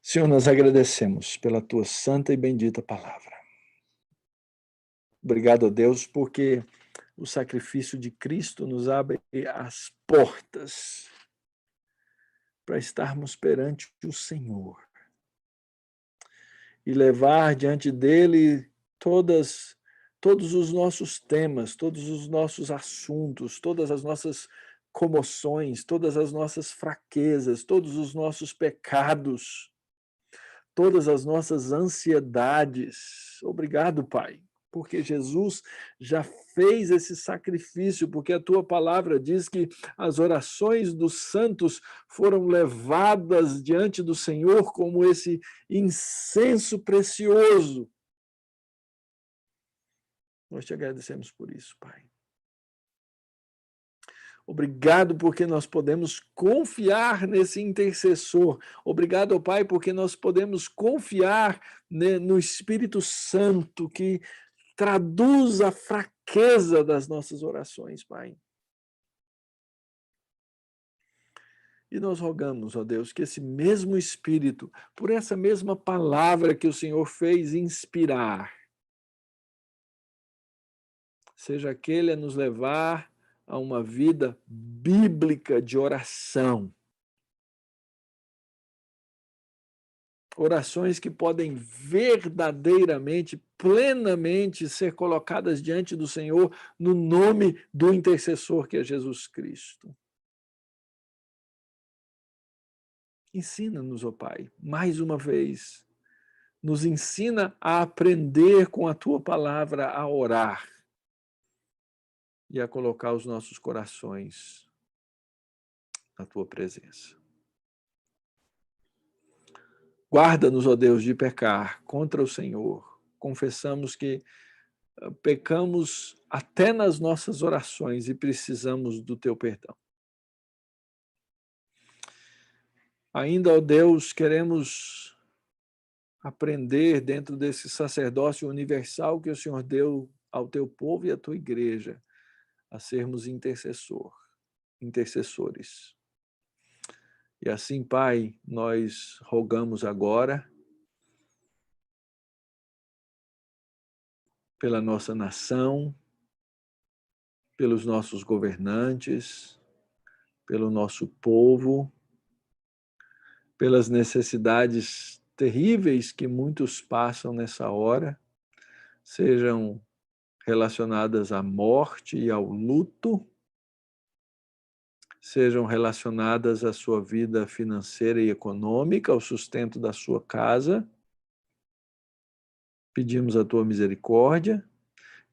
Senhor, nós agradecemos pela tua santa e bendita palavra. Obrigado a Deus, porque o sacrifício de Cristo nos abre as portas para estarmos perante o Senhor. e levar diante dele todos os nossos temas, todos os nossos assuntos, todas as nossas comoções, todas as nossas fraquezas, todos os nossos pecados, todas as nossas ansiedades. Obrigado, Pai, porque Jesus já fez esse sacrifício, porque a tua palavra diz que as orações dos santos foram levadas diante do Senhor como esse incenso precioso. Nós te agradecemos por isso, Pai. Obrigado porque nós podemos confiar nesse intercessor. Obrigado, Pai, porque nós podemos confiar no Espírito Santo que traduz a fraqueza das nossas orações, Pai. E nós rogamos, ó Deus, que esse mesmo Espírito, por essa mesma palavra que o Senhor fez inspirar, seja aquele a nos levar a uma vida bíblica de oração. Orações que podem verdadeiramente, plenamente ser colocadas diante do Senhor no nome do intercessor que é Jesus Cristo. Ensina-nos, ó Pai, mais uma vez, nos ensina a aprender com a Tua palavra a orar e a colocar os nossos corações na Tua presença. Guarda-nos, ó Deus, de pecar contra o Senhor. Confessamos que pecamos até nas nossas orações e precisamos do Teu perdão. Ainda, ó Deus, queremos aprender dentro desse sacerdócio universal que o Senhor deu ao Teu povo e à Tua igreja, a sermos intercessores. E assim, Pai, nós rogamos agora pela nossa nação, pelos nossos governantes, pelo nosso povo, pelas necessidades terríveis que muitos passam nessa hora, sejam relacionadas à morte e ao luto, sejam relacionadas à sua vida financeira e econômica, ao sustento da sua casa. Pedimos a tua misericórdia,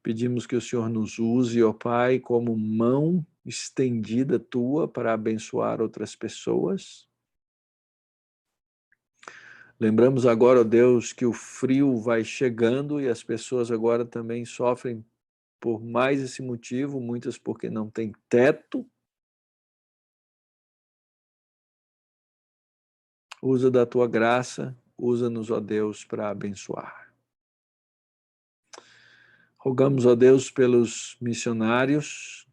pedimos que o Senhor nos use, ó Pai, como mão estendida tua para abençoar outras pessoas. Lembramos agora, ó Deus, que o frio vai chegando e as pessoas agora também sofrem por mais esse motivo, muitas porque não têm teto. Usa da tua graça, usa-nos, ó Deus, para abençoar. Rogamos, ó Deus, pelos missionários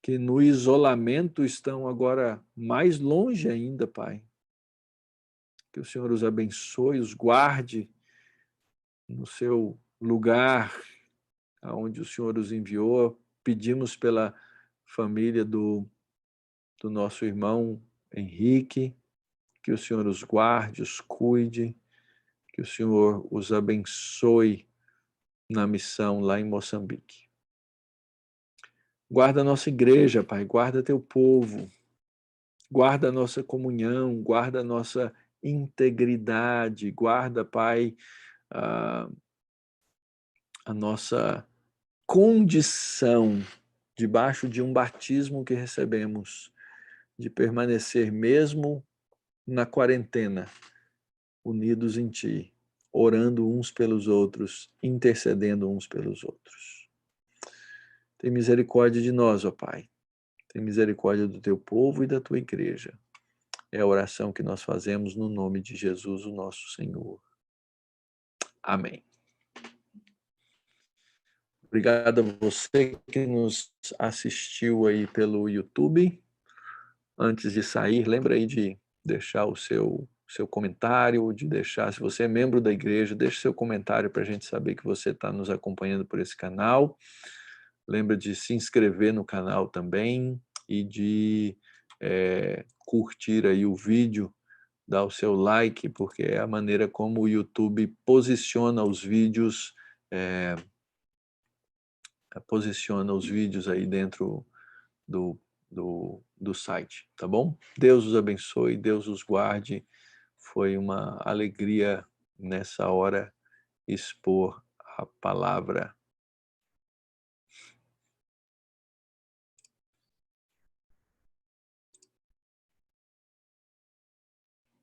que no isolamento estão agora mais longe ainda, Pai. Que o Senhor os abençoe, os guarde no seu lugar, aonde o Senhor os enviou. Pedimos pela família do nosso irmão Henrique, que o Senhor os guarde, os cuide, que o Senhor os abençoe na missão lá em Moçambique. Guarda a nossa igreja, Pai, guarda teu povo, guarda a nossa comunhão, guarda a nossa integridade, guarda, Pai, a nossa condição debaixo de um batismo que recebemos, de permanecer mesmo na quarentena, unidos em Ti, orando uns pelos outros, intercedendo uns pelos outros. Tem misericórdia de nós, ó Pai. Tem misericórdia do Teu povo e da Tua igreja. É a oração que nós fazemos no nome de Jesus, o nosso Senhor. Amém. Obrigado a você que nos assistiu aí pelo YouTube. Antes de sair, lembra aí de deixar o seu comentário, de deixar, se você é membro da igreja, deixe seu comentário para a gente saber que você está nos acompanhando por esse canal. Lembra de se inscrever no canal também e de curtir aí o vídeo dá o seu like, porque é a maneira como o YouTube posiciona os vídeos, posiciona os vídeos aí dentro do, do site, tá bom? Deus os abençoe, Deus os guarde. Foi uma alegria nessa hora expor a palavra